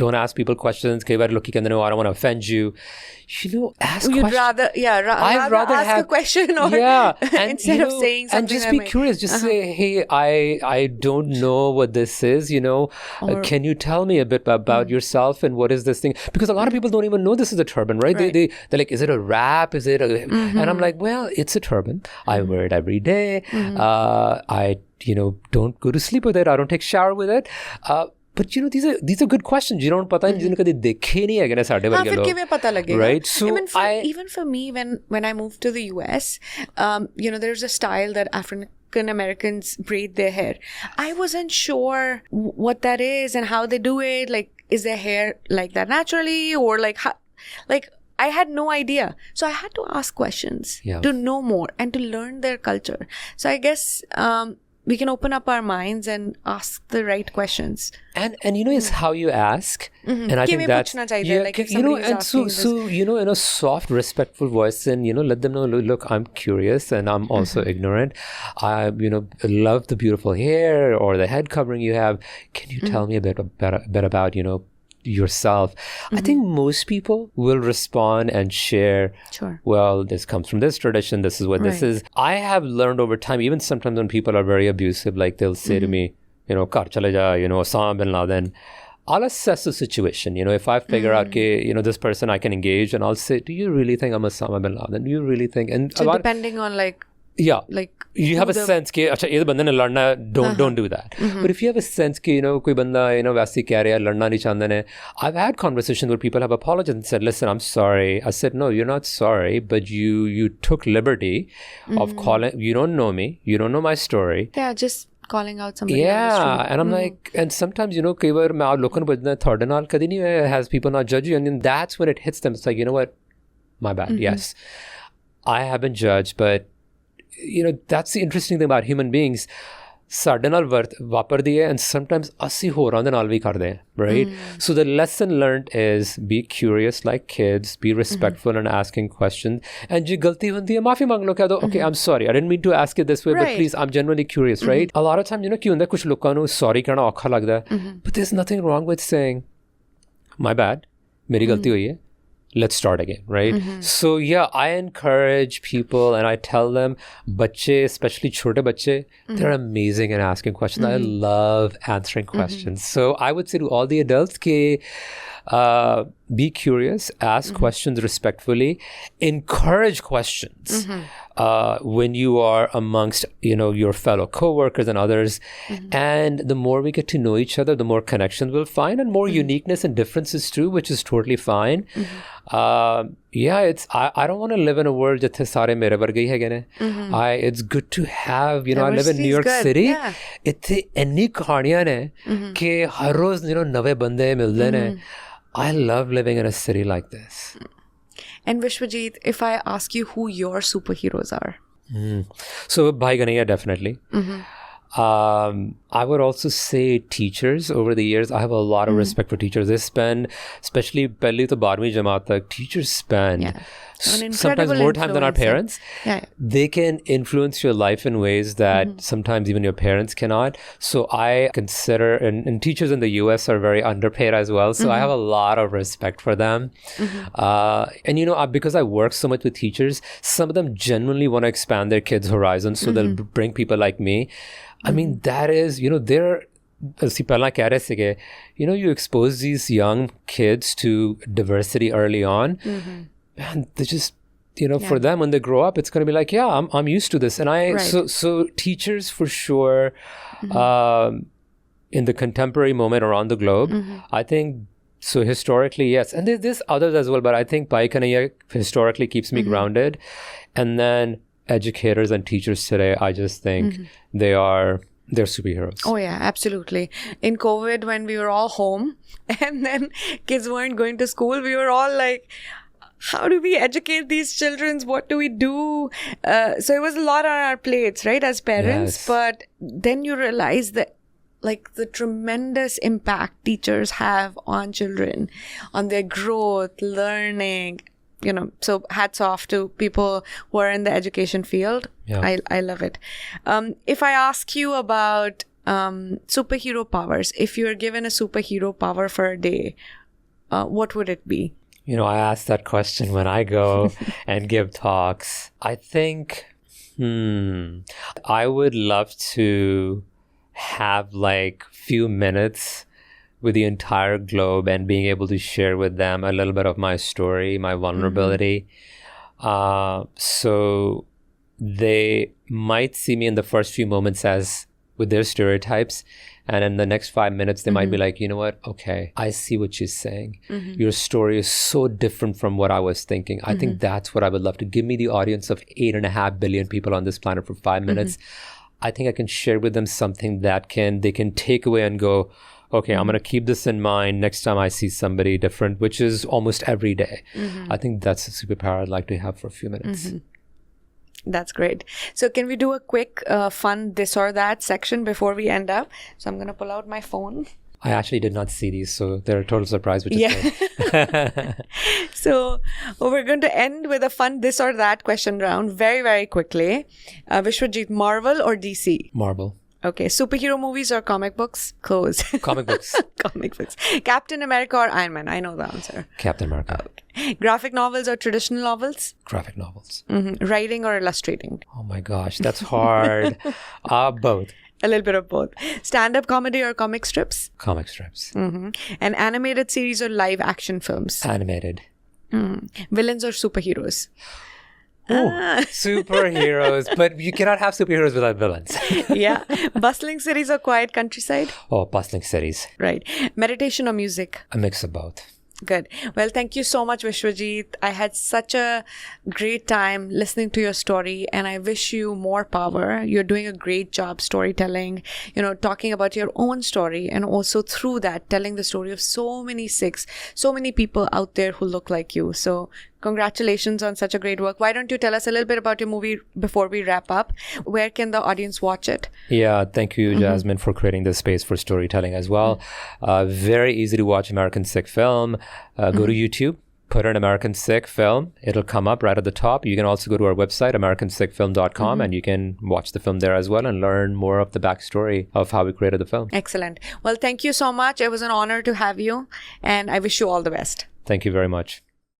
don't ask people questions. Kai var loki kende, no, I don't want to offend you. You know, ask You'd questions. I'd rather ask a question or and, instead you know, of saying something. And just be curious. Just say, hey, I don't know what this is, you know. Can you tell me a bit about yourself and what is this thing? Because a lot of people don't even know this is a turban, right? They're like, is it a wrap? Is it a... And I'm like, well, it's a turban. I wear it every day. I, you know, don't go to sleep with it. I don't take shower with it. But you know, these are good questions. You don't pata jin kadi dekhe nahi hai na sade varge log. Kive pata lagega, right? So even for me, when I moved to the US, you know, there's a style that African Americans braid their hair. I wasn't sure what that is and how they do it. Like, is their hair like that naturally, or like I had no idea. So I had to ask questions to know more and to learn their culture. So I guess we can open up our minds and ask the right questions. And you know, it's how you ask. And I think that's, like if you know, and so you know, in a soft, respectful voice, and you know, let them know, look, I'm curious and I'm also ignorant. I, you know, love the beautiful hair or the head covering you have. Can you tell me a bit about, you know, yourself? I think most people will respond and share, well, this comes from this tradition, this is what this is. I have learned over time, even sometimes when people are very abusive, like they'll say to me, you know, kar chale ja, you know, Osama bin Laden, I'll assess the situation. You know, if I figure out that, you know, this person I can engage, and I'll say, do you really think I'm Osama bin Laden? Do you really think? And so depending on like Yeah. Like you have a sense कि अच्छा ये बंदे ने लड़ना है, don't do that. But if you have a sense कि कोई बंदा वैसे कह रहा है लड़ना नहीं चाहते ने, I've had conversations where people have apologized and said, listen, I'm sorry. I said, no, you're not sorry, but you took liberty of calling. You don't know me. You don't know my story. Yeah, just calling out somebody. Yeah, and I'm like, and sometimes कई बार मैं लोगों को बोलता थोड़े नाल कदी नहीं है, has people not judge you, and then that's when it hits them. It's like, you know what, my bad. Yes, I have been judged, but that's the interesting thing about human beings. ਸਾਡੇ ਨਾਲ ਵਾਪਰਦੀ ਹੈ and sometimes ਅਸੀਂ ਹੋਰਾਂ ਦੇ ਨਾਲ ਵੀ ਕਰਦੇ ਹਾਂ, right? So the lesson learned is be curious like kids, be respectful and asking questions. And ਜੇ ਗਲਤੀ ਹੁੰਦੀ ਹੈ ਮਾਫੀ ਮੰਗ ਲਓ, ਕਹਿ ਦੋ okay, I'm sorry, I didn't mean to ask it this way, but please, I'm genuinely curious, right? A lot of times ਕੀ ਹੁੰਦਾ ਕੁਝ ਲੋਕਾਂ ਨੂੰ sorry ਕਹਿਣਾ ਔਖਾ ਲੱਗਦਾ, but there's nothing wrong with saying my bad, ਮੇਰੀ ਗਲਤੀ ਹੋਈ ਹੈ, let's start again, right? So yeah, I encourage people and I tell them, bache, especially chote bache, they're amazing at asking questions. I love answering questions. So I would say to all the adults ke be curious, ask questions respectfully, encourage questions when you are amongst your fellow co-workers and others. And the more we get to know each other, the more connections we'll find, and more uniqueness and differences too, which is totally fine. I don't want to live in a world jathe sare mere varge hi hege ne. It's good to have, I live in New York City. Ithe enni kahaniyan ne ke har roz nave bande milde ne. I love living in a city like this. And Vishavjit, if I ask you who your superheroes are? So Bhai Ganaiya, definitely. I would also say teachers. Over the years, I have a lot of respect for teachers. They spend, especially pehli to 12वीं jamaat tak, teachers spend sometimes more time than our parents. They can influence your life in ways that sometimes even your parents cannot. So I consider, and teachers in the US are very underpaid as well. So I have a lot of respect for them. And because I work so much with teachers, some of them genuinely want to expand their kids' horizons. So they'll bring people like me. I mean, that is, they're, ਅਸੀਂ ਪਹਿਲਾਂ ਕਹਿ ਰਹੇ ਸੀਗੇ, you expose these young kids to diversity early on, and they just, for them, when they grow up, it's going to be like, yeah, I'm used to this. And so teachers for sure, in the contemporary moment around the globe, I think, so historically, yes. And there's others as well, but I think Bhai Ganaiya historically keeps me grounded. And then educators and teachers today, I just think they're superheroes. Oh yeah, absolutely. In COVID, when we were all home and then kids weren't going to school, we were all like, how do we educate these children? What do we do? So it was a lot on our plates, right, as parents. Yes. But then you realize that the tremendous impact teachers have on children, on their growth, learning. So hats off to people who are in the education field. Yeah. I love it. If I ask you about superhero powers, if you're given a superhero power for a day, what would it be? I ask that question when I go and give talks. I think I would love to have few minutes with the entire globe and being able to share with them a little bit of my story, my vulnerability. So they might see me in the first few moments as with their stereotypes. And in the next 5 minutes, they might be like, you know what? Okay, I see what she's saying. Your story is so different from what I was thinking. I think that's what I would love to give me the audience of 8.5 billion people on this planet for 5 minutes. I think I can share with them something that they can take away and go, okay, I'm going to keep this in mind next time I see somebody different, which is almost every day. I think that's a superpower I'd like to have for a few minutes. That's great. So can we do a quick fun this or that section before we end up? So I'm going to pull out my phone. I actually did not see these, so they're a total surprise, which is great. So we're going to end with a fun this or that question round very, very quickly. Vishavjit, Marvel or DC? Marvel. Okay. Superhero movies or comic books? Close. Comic books. Comic books. Captain America or Iron Man? I know the answer. Captain America. Okay. Graphic novels or traditional novels? Graphic novels. Writing or illustrating? Oh my gosh, that's hard. Both. A little bit of both. Stand-up comedy or comic strips? Comic strips. An animated series or live action films? Animated. Villains or superheroes? Superheroes, but you cannot have superheroes without villains. Yeah. Bustling cities or quiet countryside? Oh, bustling cities. Right. Meditation or music? A mix of both. Good. Well, thank you so much, Vishavjit. I had such a great time listening to your story, and I wish you more power. You're doing a great job storytelling, talking about your own story, and also through that, telling the story of so many Sikhs, so many people out there who look like you. So congratulations on such a great work. Why don't you tell us a little bit about your movie before we wrap up? Where can the audience watch it? Yeah, thank you, Jasmine, for creating this space for storytelling as well. Very easy to watch American Sikh film. Go to YouTube, put in American Sikh film. It'll come up right at the top. You can also go to our website, americansikhfilm.com, and you can watch the film there as well and learn more of the backstory of how we created the film. Excellent. Well, thank you so much. It was an honor to have you, and I wish you all the best. Thank you very much.